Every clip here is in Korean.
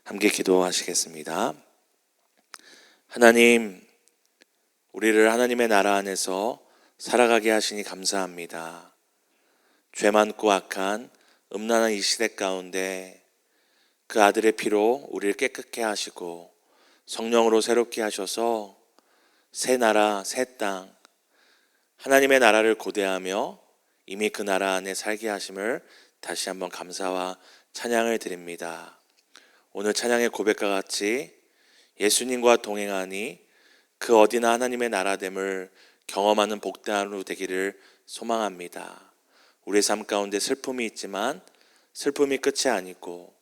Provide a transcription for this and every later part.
함께 기도하시겠습니다. 하나님, 우리를 하나님의 나라 안에서 살아가게 하시니 감사합니다. 죄 많고 악한 음란한 이 시대 가운데 그 아들의 피로 우리를 깨끗게 하시고 성령으로 새롭게 하셔서 새 나라, 새 땅, 하나님의 나라를 고대하며 이미 그 나라 안에 살게 하심을 다시 한번 감사와 찬양을 드립니다. 오늘 찬양의 고백과 같이 예수님과 동행하니 그 어디나 하나님의 나라됨을 경험하는 복된 하루 되기를 소망합니다. 우리의 삶 가운데 슬픔이 있지만 슬픔이 끝이 아니고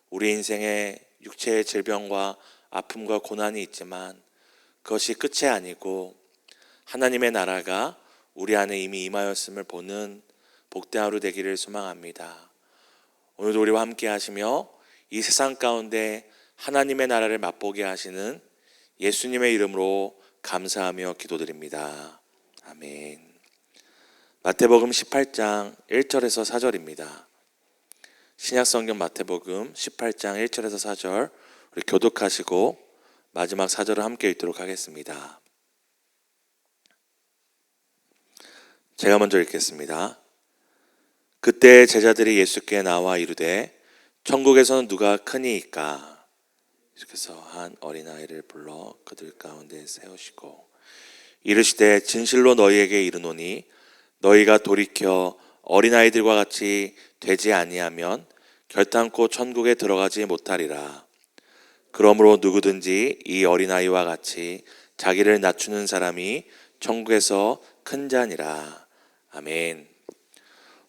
우리 인생에 육체의 질병과 아픔과 고난이 있지만 그것이 끝이 아니고 하나님의 나라가 우리 안에 이미 임하였음을 보는 복된 하루 되기를 소망합니다. 오늘도 우리와 함께 하시며 이 세상 가운데 하나님의 나라를 맛보게 하시는 예수님의 이름으로 감사하며 기도드립니다. 아멘. 마태복음 18장 1절에서 4절입니다. 신약성경 마태복음 18장 1절에서 4절 우리 교독하시고 마지막 4절을 함께 읽도록 하겠습니다. 제가 먼저 읽겠습니다. 그때 제자들이 예수께 나와 이르되 천국에서는 누가 크니이까? 이렇게 해서 한 어린아이를 불러 그들 가운데 세우시고 이르시되 진실로 너희에게 이르노니 너희가 돌이켜 어린아이들과 같이 되지 아니하면 결단코 천국에 들어가지 못하리라. 그러므로 누구든지 이 어린아이와 같이 자기를 낮추는 사람이 천국에서 큰 자니라. 아멘.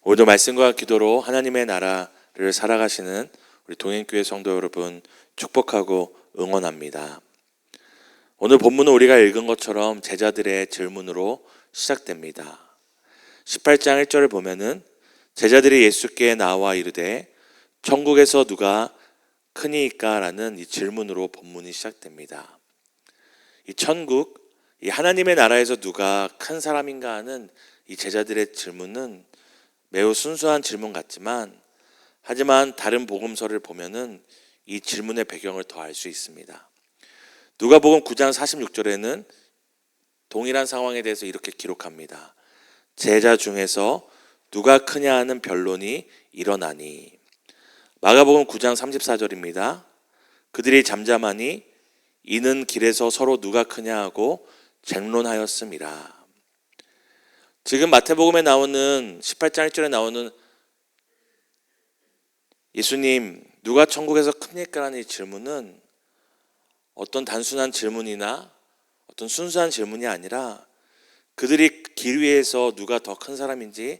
오늘도 말씀과 기도로 하나님의 나라를 살아가시는 우리 동행교회 성도 여러분 축복하고 응원합니다. 오늘 본문은 우리가 읽은 것처럼 제자들의 질문으로 시작됩니다. 18장 1절을 보면은 제자들이 예수께 나와 이르되 천국에서 누가 크니이까? 라는 이 질문으로 본문이 시작됩니다. 이 천국, 이 하나님의 나라에서 누가 큰 사람인가 하는 이 제자들의 질문은 매우 순수한 질문 같지만 하지만 다른 복음서를 보면은 이 질문의 배경을 더 알 수 있습니다. 누가복음 9장 46절에는 동일한 상황에 대해서 이렇게 기록합니다. 제자 중에서 누가 크냐 하는 변론이 일어나니. 마가복음 9장 34절입니다. 그들이 잠잠하니 이는 길에서 서로 누가 크냐 하고 쟁론하였음이라. 지금 마태복음에 나오는 18장 1절에 나오는 예수님 누가 천국에서 큽니까? 라는 이 질문은 어떤 단순한 질문이나 어떤 순수한 질문이 아니라 그들이 길 위에서 누가 더 큰 사람인지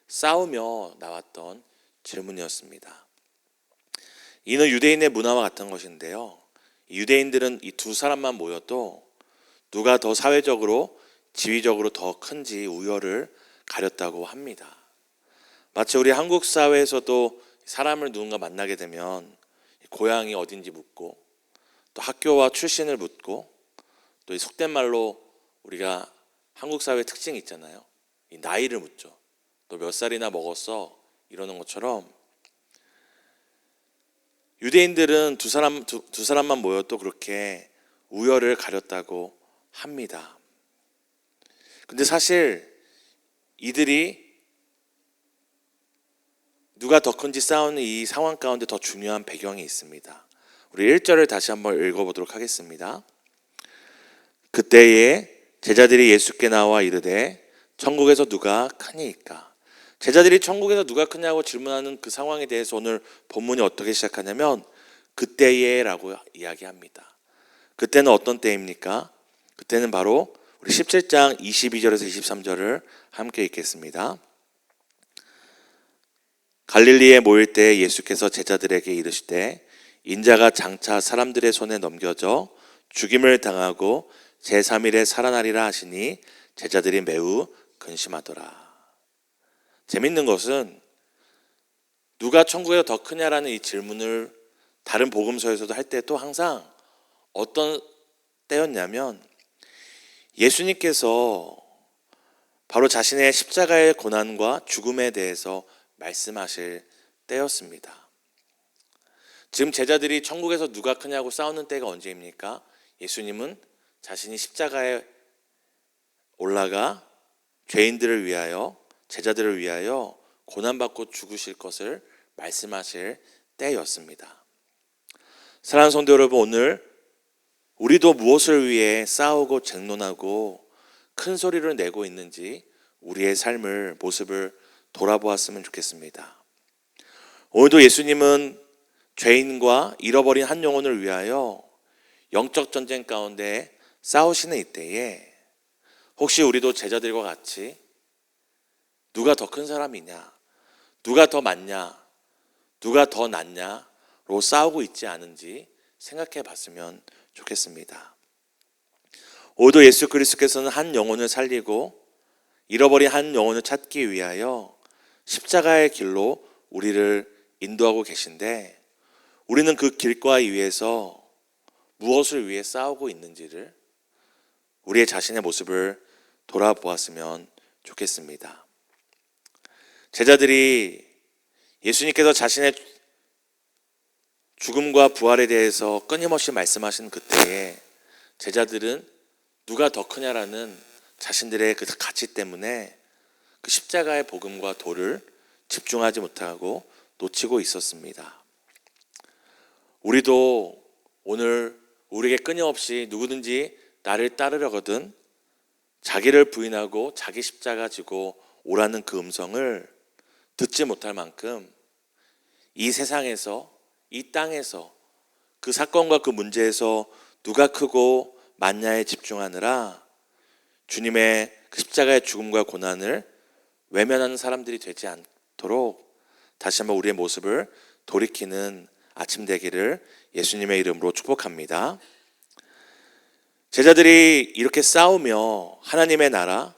싸우며 나왔던 질문이었습니다. 이는 유대인의 문화와 같은 것인데요. 유대인들은 이 두 사람만 모여도 누가 더 사회적으로 지위적으로 더 큰지 우열을 가렸다고 합니다. 마치 우리 한국 사회에서도 사람을 누군가 만나게 되면 고향이 어딘지 묻고 또 학교와 출신을 묻고 또 이 속된 말로 우리가 한국 사회 특징이 있잖아요. 이 나이를 묻죠. 너 몇 살이나 먹었어? 이러는 것처럼 유대인들은 두 사람만 모여도 그렇게 우열을 가렸다고 합니다. 근데 사실 이들이 누가 더 큰지 싸우는 이 상황 가운데 더 중요한 배경이 있습니다. 우리 1절을 다시 한번 읽어보도록 하겠습니다. 그때에 제자들이 예수께 나와 이르되 천국에서 누가 크니이까? 제자들이 천국에서 누가 크냐고 질문하는 그 상황에 대해서 오늘 본문이 어떻게 시작하냐면 그때에 라고 이야기합니다. 그때는 어떤 때입니까? 그때는 바로 우리 17장 22절에서 23절을 함께 읽겠습니다. 갈릴리에 모일 때 예수께서 제자들에게 이르시되 인자가 장차 사람들의 손에 넘겨져 죽임을 당하고 제3일에 살아나리라 하시니 제자들이 매우 근심하더라. 재밌는 것은 누가 천국에서 더 크냐라는 이 질문을 다른 복음서에서도 할 때 또 항상 어떤 때였냐면 예수님께서 바로 자신의 십자가의 고난과 죽음에 대해서 말씀하실 때였습니다. 지금 제자들이 천국에서 누가 크냐고 싸우는 때가 언제입니까? 예수님은 자신이 십자가에 올라가 죄인들을 위하여, 제자들을 위하여 고난받고 죽으실 것을 말씀하실 때였습니다. 사랑하는 성도 여러분, 오늘 우리도 무엇을 위해 싸우고 쟁론하고 큰 소리를 내고 있는지 우리의 삶을, 모습을 돌아보았으면 좋겠습니다. 오늘도 예수님은 죄인과 잃어버린 한 영혼을 위하여 영적 전쟁 가운데 싸우시는 이때에 혹시 우리도 제자들과 같이 누가 더 큰 사람이냐, 누가 더 많냐, 누가 더 낫냐로 싸우고 있지 않은지 생각해 봤으면 좋겠습니다. 오늘도 예수 그리스도께서는 한 영혼을 살리고 잃어버린 한 영혼을 찾기 위하여 십자가의 길로 우리를 인도하고 계신데, 우리는 그 길과 위에서 무엇을 위해 싸우고 있는지를, 우리의 자신의 모습을 돌아보았으면 좋겠습니다. 제자들이 예수님께서 자신의 죽음과 부활에 대해서 끊임없이 말씀하신 그때에 제자들은 누가 더 크냐라는 자신들의 그 가치 때문에 그 십자가의 복음과 도를 집중하지 못하고 놓치고 있었습니다. 우리도 오늘 우리에게 끊임없이 누구든지 나를 따르려거든 자기를 부인하고 자기 십자가 지고 오라는 그 음성을 듣지 못할 만큼 이 세상에서, 이 땅에서, 그 사건과 그 문제에서 누가 크고 많냐에 집중하느라 주님의 그 십자가의 죽음과 고난을 외면하는 사람들이 되지 않도록 다시 한번 우리의 모습을 돌이키는 아침 되기를 예수님의 이름으로 축복합니다. 제자들이 이렇게 싸우며 하나님의 나라,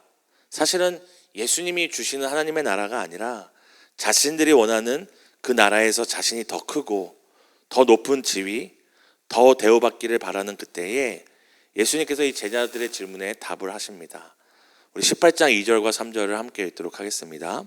사실은 예수님이 주시는 하나님의 나라가 아니라 자신들이 원하는 그 나라에서 자신이 더 크고 더 높은 지위, 더 대우받기를 바라는 그때에 예수님께서 이 제자들의 질문에 답을 하십니다. 우리 18장 2절과 3절을 함께 읽도록 하겠습니다.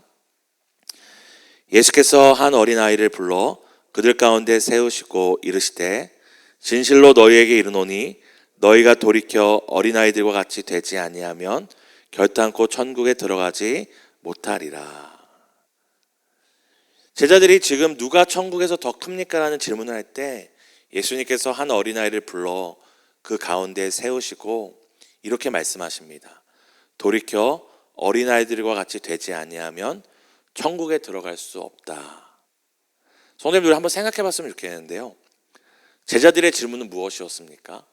예수께서 한 어린아이를 불러 그들 가운데 세우시고 이르시되 진실로 너희에게 이르노니 너희가 돌이켜 어린아이들과 같이 되지 아니하면 결단코 천국에 들어가지 못하리라. 제자들이 지금 누가 천국에서 더 큽니까? 라는 질문을 할 때 예수님께서 한 어린아이를 불러 그 가운데 세우시고 이렇게 말씀하십니다. 돌이켜 어린아이들과 같이 되지 아니하면 천국에 들어갈 수 없다. 성도님들 한번 생각해 봤으면 좋겠는데요. 제자들의 질문은 무엇이었습니까?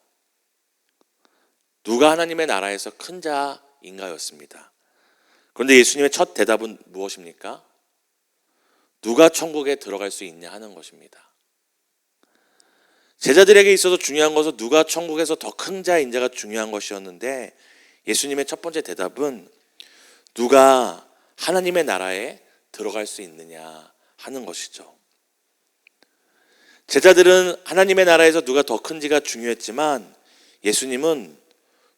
누가 하나님의 나라에서 큰 자인가였습니다. 그런데 예수님의 첫 대답은 무엇입니까? 누가 천국에 들어갈 수 있냐 하는 것입니다. 제자들에게 있어서 중요한 것은 누가 천국에서 더 큰 자인자가 중요한 것이었는데 예수님의 첫 번째 대답은 누가 하나님의 나라에 들어갈 수 있느냐 하는 것이죠. 제자들은 하나님의 나라에서 누가 더 큰지가 중요했지만 예수님은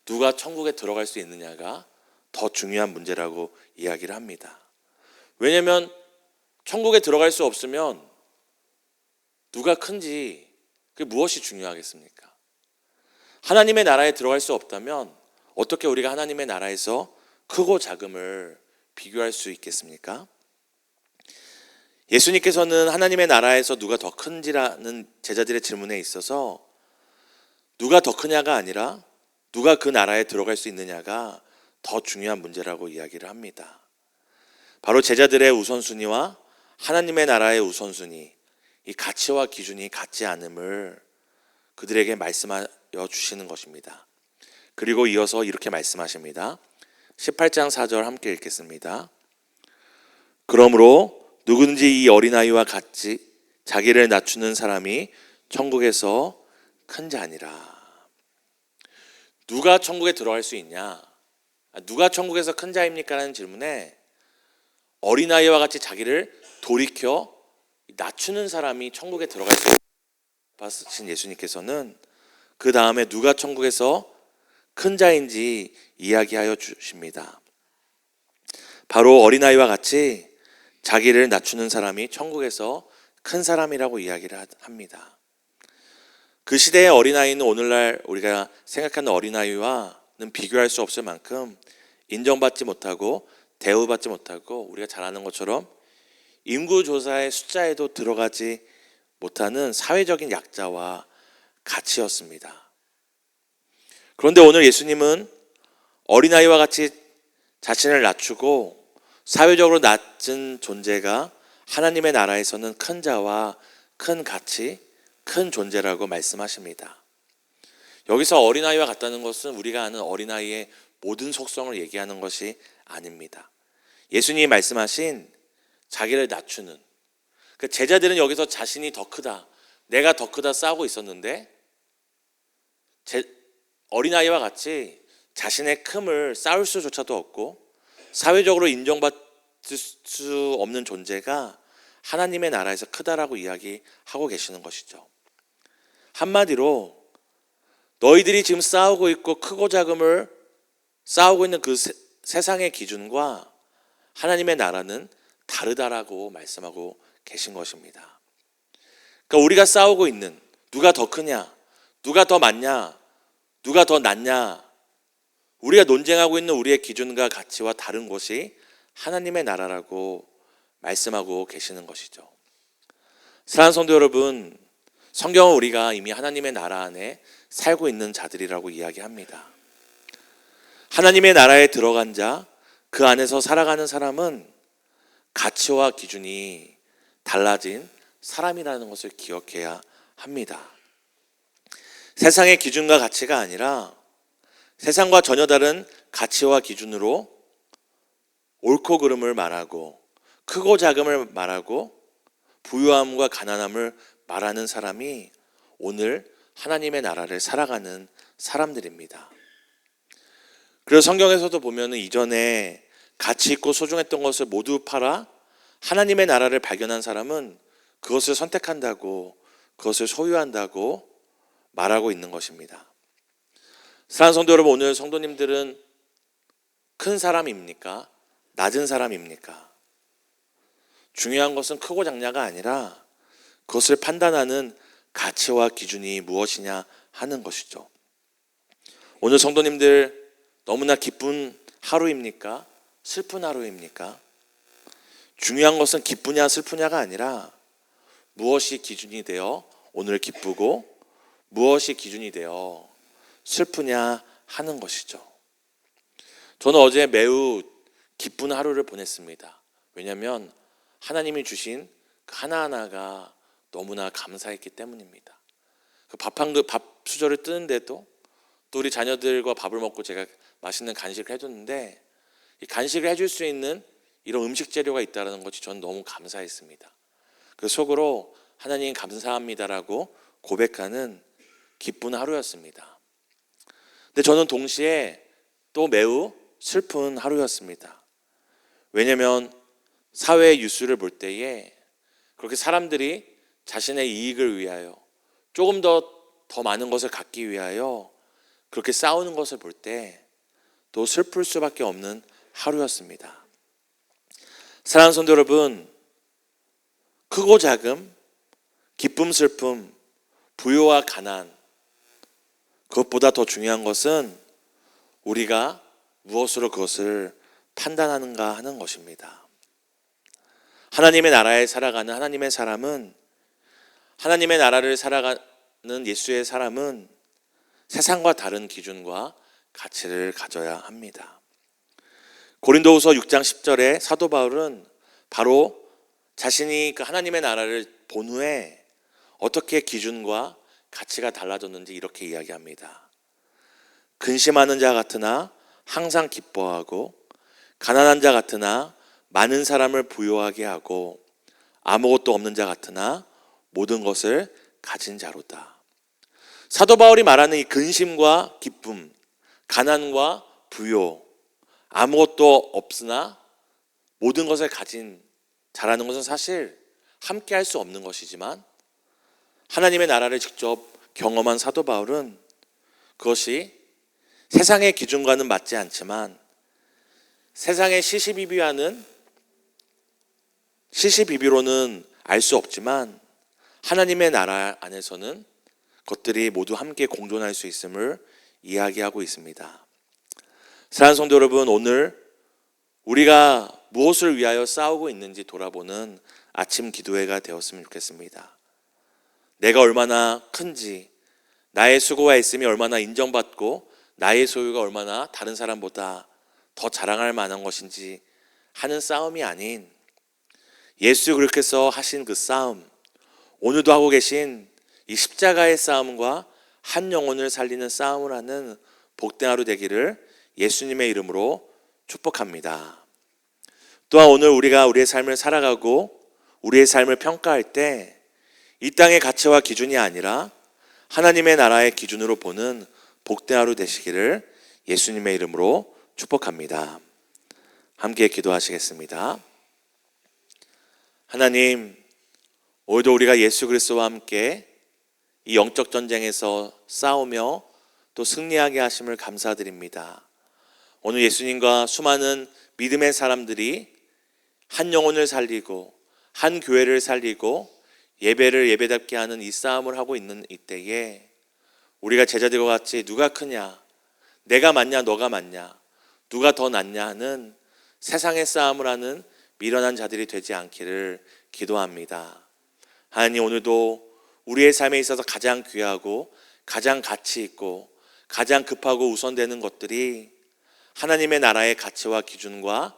누가 천국에 들어갈 수 있느냐가 더 중요한 문제라고 이야기를 합니다. 왜냐하면 천국에 들어갈 수 없으면 누가 큰지 그게 무엇이 중요하겠습니까? 하나님의 나라에 들어갈 수 없다면 어떻게 우리가 하나님의 나라에서 크고 작음을 비교할 수 있겠습니까? 예수님께서는 하나님의 나라에서 누가 더 큰지라는 제자들의 질문에 있어서 누가 더 크냐가 아니라 누가 그 나라에 들어갈 수 있느냐가 더 중요한 문제라고 이야기를 합니다. 바로 제자들의 우선순위와 하나님의 나라의 우선순위, 이 가치와 기준이 같지 않음을 그들에게 말씀하여 주시는 것입니다. 그리고 이어서 이렇게 말씀하십니다. 18장 4절 함께 읽겠습니다. 그러므로 누구든지 이 어린아이와 같이 자기를 낮추는 사람이 천국에서 큰 자니라. 누가 천국에 들어갈 수 있냐? 누가 천국에서 큰 자입니까? 라는 질문에 어린아이와 같이 자기를 돌이켜 낮추는 사람이 천국에 들어갈 수 있다 하신 예수님께서는 그 다음에 누가 천국에서 큰 자인지 이야기하여 주십니다. 바로 어린아이와 같이 자기를 낮추는 사람이 천국에서 큰 사람이라고 이야기를 합니다. 그 시대의 어린아이는 오늘날 우리가 생각하는 어린아이와는 비교할 수 없을 만큼 인정받지 못하고 대우받지 못하고 우리가 잘 아는 것처럼 인구조사의 숫자에도 들어가지 못하는 사회적인 약자와 가치였습니다. 그런데 오늘 예수님은 어린아이와 같이 자신을 낮추고 사회적으로 낮은 존재가 하나님의 나라에서는 큰 자와 큰 가치, 큰 존재라고 말씀하십니다. 여기서 어린아이와 같다는 것은 우리가 아는 어린아이의 모든 속성을 얘기하는 것이 아닙니다. 예수님이 말씀하신 자기를 낮추는, 그 제자들은 여기서 자신이 더 크다, 내가 더 크다 싸우고 있었는데 어린아이와 같이 자신의 큼을 쌓을 수조차도 없고 사회적으로 인정받을 수 없는 존재가 하나님의 나라에서 크다라고 이야기하고 계시는 것이죠. 한마디로 너희들이 지금 싸우고 있고 크고 작음을 싸우고 있는 그 세상의 기준과 하나님의 나라는 다르다라고 말씀하고 계신 것입니다. 그러니까 우리가 싸우고 있는, 누가 더 크냐, 누가 더 많냐, 누가 더 낫냐, 우리가 논쟁하고 있는 우리의 기준과 가치와 다른 것이 하나님의 나라라고 말씀하고 계시는 것이죠. 사랑하는 성도 여러분, 성경은 우리가 이미 하나님의 나라 안에 살고 있는 자들이라고 이야기합니다. 하나님의 나라에 들어간 자, 그 안에서 살아가는 사람은 가치와 기준이 달라진 사람이라는 것을 기억해야 합니다. 세상의 기준과 가치가 아니라 세상과 전혀 다른 가치와 기준으로 옳고 그름을 말하고 크고 작음을 말하고 부유함과 가난함을 말하는 사람이 오늘 하나님의 나라를 살아가는 사람들입니다. 그래서 성경에서도 보면은 이전에 가치 있고 소중했던 것을 모두 팔아 하나님의 나라를 발견한 사람은 그것을 선택한다고, 그것을 소유한다고 말하고 있는 것입니다. 사랑하는 성도 여러분, 오늘 성도님들은 큰 사람입니까? 낮은 사람입니까? 중요한 것은 크고 작냐가 아니라 그것을 판단하는 가치와 기준이 무엇이냐 하는 것이죠. 오늘 성도님들 너무나 기쁜 하루입니까? 슬픈 하루입니까? 중요한 것은 기쁘냐 슬프냐가 아니라 무엇이 기준이 되어 오늘 기쁘고 무엇이 기준이 되어 슬프냐 하는 것이죠. 저는 어제 매우 기쁜 하루를 보냈습니다. 왜냐하면 하나님이 주신 그 하나하나가 너무나 감사했기 때문입니다. 그 밥 수저를 뜨는데도 또 우리 자녀들과 밥을 먹고 제가 맛있는 간식을 해줬는데 이 간식을 해줄 수 있는 이런 음식 재료가 있다는 것이 저는 너무 감사했습니다. 그 속으로 하나님 감사합니다라고 고백하는 기쁜 하루였습니다. 근데 저는 동시에 또 매우 슬픈 하루였습니다. 왜냐하면 사회의 뉴스를 볼 때에 그렇게 사람들이 자신의 이익을 위하여 조금 더 많은 것을 갖기 위하여 그렇게 싸우는 것을 볼 때 또 슬플 수밖에 없는 하루였습니다. 사랑하는 성도 여러분, 크고 작음, 기쁨 슬픔, 부요와 가난, 그것보다 더 중요한 것은 우리가 무엇으로 그것을 판단하는가 하는 것입니다. 하나님의 나라에 살아가는 하나님의 사람은, 하나님의 나라를 살아가는 예수의 사람은 세상과 다른 기준과 가치를 가져야 합니다. 고린도후서 6장 10절에 사도 바울은 바로 자신이 그 하나님의 나라를 본 후에 어떻게 기준과 가치가 달라졌는지 이렇게 이야기합니다. 근심하는 자 같으나 항상 기뻐하고 가난한 자 같으나 많은 사람을 부유하게 하고 아무것도 없는 자 같으나 모든 것을 가진 자로다. 사도 바울이 말하는 이 근심과 기쁨, 가난과 부요, 아무것도 없으나 모든 것을 가진 자라는 것은 사실 함께 할 수 없는 것이지만 하나님의 나라를 직접 경험한 사도 바울은 그것이 세상의 기준과는 맞지 않지만 세상의 시시비비로는 알 수 없지만 하나님의 나라 안에서는 것들이 모두 함께 공존할 수 있음을 이야기하고 있습니다. 사랑하는 성도 여러분, 오늘 우리가 무엇을 위하여 싸우고 있는지 돌아보는 아침 기도회가 되었으면 좋겠습니다. 내가 얼마나 큰지, 나의 수고와 애씀이 얼마나 인정받고 나의 소유가 얼마나 다른 사람보다 더 자랑할 만한 것인지 하는 싸움이 아닌 예수 그리스도께서 하신 그 싸움, 오늘도 하고 계신 이 십자가의 싸움과 한 영혼을 살리는 싸움을 하는 복된 하루 되기를 예수님의 이름으로 축복합니다. 또한 오늘 우리가 우리의 삶을 살아가고 우리의 삶을 평가할 때 이 땅의 가치와 기준이 아니라 하나님의 나라의 기준으로 보는 복된 하루 되시기를 예수님의 이름으로 축복합니다. 함께 기도하시겠습니다. 하나님, 오늘도 우리가 예수 그리스도와 함께 이 영적 전쟁에서 싸우며 또 승리하게 하심을 감사드립니다. 오늘 예수님과 수많은 믿음의 사람들이 한 영혼을 살리고 한 교회를 살리고 예배를 예배답게 하는 이 싸움을 하고 있는 이때에 우리가 제자들과 같이 누가 크냐, 내가 맞냐 너가 맞냐, 누가 더 낫냐 하는 세상의 싸움을 하는 미련한 자들이 되지 않기를 기도합니다. 하나님, 오늘도 우리의 삶에 있어서 가장 귀하고 가장 가치 있고 가장 급하고 우선되는 것들이 하나님의 나라의 가치와 기준과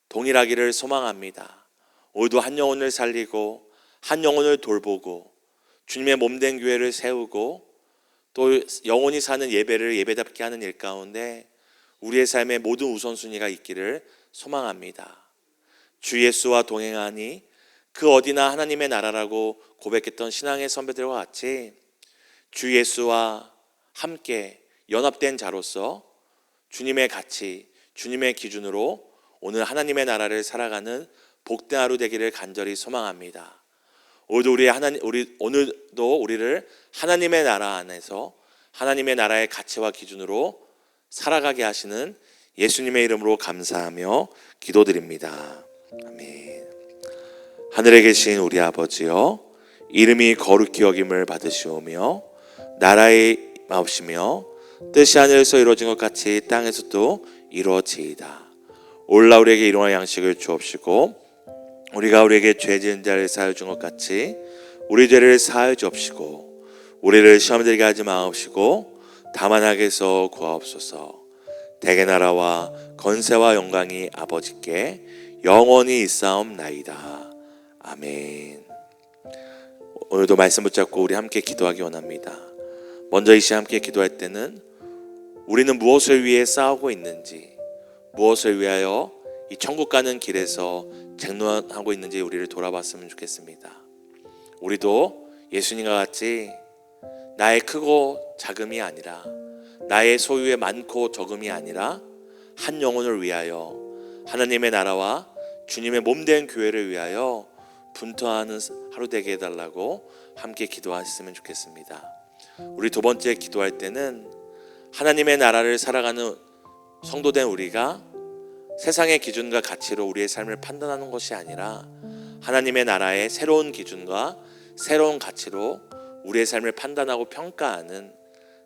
동일하기를 소망합니다. 오늘도 한 영혼을 살리고 한 영혼을 돌보고 주님의 몸된 교회를 세우고 또 영혼이 사는 예배를 예배답게 하는 일 가운데 우리의 삶에 모든 우선순위가 있기를 소망합니다. 주 예수와 동행하니 그 어디나 하나님의 나라라고 고백했던 신앙의 선배들과 같이 주 예수와 함께 연합된 자로서 주님의 가치, 주님의 기준으로 오늘 하나님의 나라를 살아가는 복된 하루 되기를 간절히 소망합니다. 오늘도 우리를 하나님의 나라 안에서 하나님의 나라의 가치와 기준으로 살아가게 하시는 예수님의 이름으로 감사하며 기도드립니다. 아멘. 하늘에 계신 우리 아버지여, 이름이 거룩히 여김을 받으시오며 나라의 마옵시며 뜻이 하늘에서 이루어진 것 같이 땅에서도 이루어지이다. 오늘날 우리에게 일용할 양식을 주옵시고 우리가 우리에게 죄 지은 자를 사하여 준 것 같이 우리 죄를 사하여 주옵시고 우리를 시험에 들게 하지 마옵시고 다만 악에서 구하옵소서. 대개 나라와 건세와 영광이 아버지께 영원히 있사옵나이다. 아멘. 오늘도 말씀 붙잡고 우리 함께 기도하기 원합니다. 먼저 이 시간 함께 기도할 때는 우리는 무엇을 위해 싸우고 있는지, 무엇을 위하여 이 천국 가는 길에서 쟁론하고 있는지 우리를 돌아봤으면 좋겠습니다. 우리도 예수님과 같이 나의 크고 작음이 아니라, 나의 소유의 많고 적음이 아니라 한 영혼을 위하여, 하나님의 나라와 주님의 몸된 교회를 위하여 분투하는 하루 되게 해달라고 함께 기도하셨으면 좋겠습니다. 우리 두 번째 기도할 때는 하나님의 나라를 살아가는 성도된 우리가 세상의 기준과 가치로 우리의 삶을 판단하는 것이 아니라 하나님의 나라의 새로운 기준과 새로운 가치로 우리의 삶을 판단하고 평가하는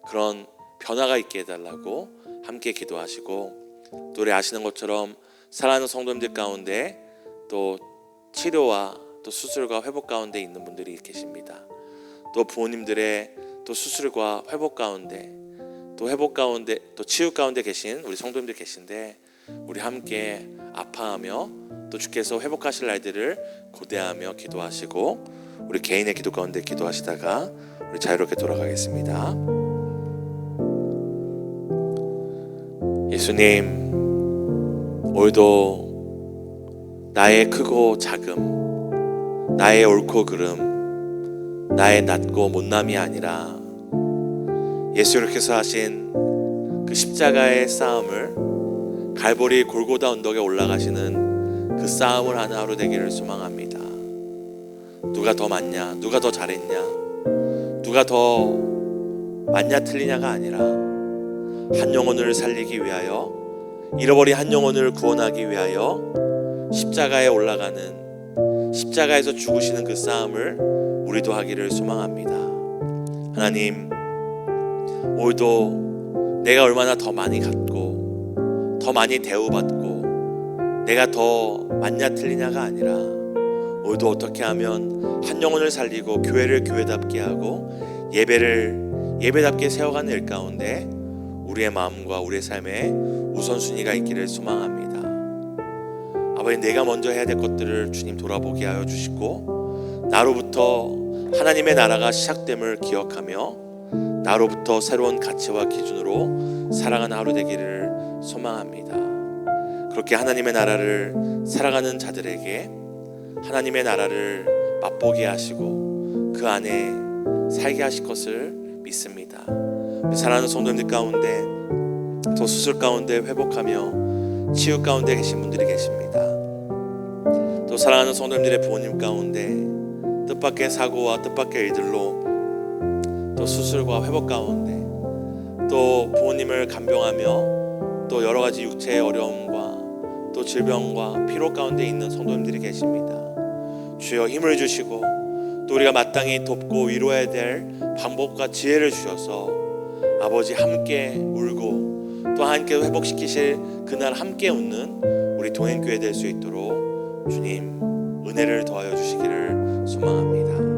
그런 변화가 있게 해달라고 함께 기도하시고, 또 우리 아시는 것처럼 사랑하는 성도님들 가운데 또 치료와 또 수술과 회복 가운데 있는 분들이 계십니다. 또 부모님들의 또 수술과 회복 가운데 또 치유 가운데 계신 우리 성도님들 계신데, 우리 함께 아파하며 또 주께서 회복하실 날들을 고대하며 기도하시고 우리 개인의 기도 가운데 기도하시다가 우리 자유롭게 돌아가겠습니다. 예수님, 오늘도 나의 크고 작음, 나의 옳고 그름, 나의 낮고 못남이 아니라 예수님께서 하신 그 십자가의 싸움을, 갈보리 골고다 언덕에 올라가시는 그 싸움을 하는 하루 되기를 소망합니다. 누가 더 맞냐, 누가 더 잘했냐, 누가 더 맞냐 틀리냐가 아니라 한 영혼을 살리기 위하여, 잃어버린 한 영혼을 구원하기 위하여 십자가에 올라가는 십자가에서 죽으시는 그 싸움을 우리도 하기를 소망합니다. 하나님, 오늘도 내가 얼마나 더 많이 갖고 더 많이 대우받고 내가 더 맞냐 틀리냐가 아니라 오늘도 어떻게 하면 한 영혼을 살리고 교회를 교회답게 하고 예배를 예배답게 세워가는 일 가운데 우리의 마음과 우리의 삶에 우선순위가 있기를 소망합니다. 아버지, 내가 먼저 해야 될 것들을 주님 돌아보게 하여 주시고 나로부터 하나님의 나라가 시작됨을 기억하며 나로부터 새로운 가치와 기준으로 살아가는 하루 되기를 소망합니다. 그렇게 하나님의 나라를 살아가는 자들에게 하나님의 나라를 맛보게 하시고 그 안에 살게 하실 것을 믿습니다. 사랑하는 성도님들 가운데 또 수술 가운데 회복하며 치유 가운데 계신 분들이 계십니다. 또 사랑하는 성도님들의 부모님 가운데 뜻밖의 사고와 뜻밖의 일들로 또 수술과 회복 가운데 또 부모님을 간병하며 또 여러 가지 육체의 어려움과 또 질병과 피로 가운데 있는 성도님들이 계십니다. 주여 힘을 주시고 또 우리가 마땅히 돕고 위로해야 될 방법과 지혜를 주셔서 아버지 함께 울고 또 함께 회복시키실 그날 함께 웃는 우리 동행교회 될 수 있도록 주님 은혜를 더하여 주시기를 소망합니다.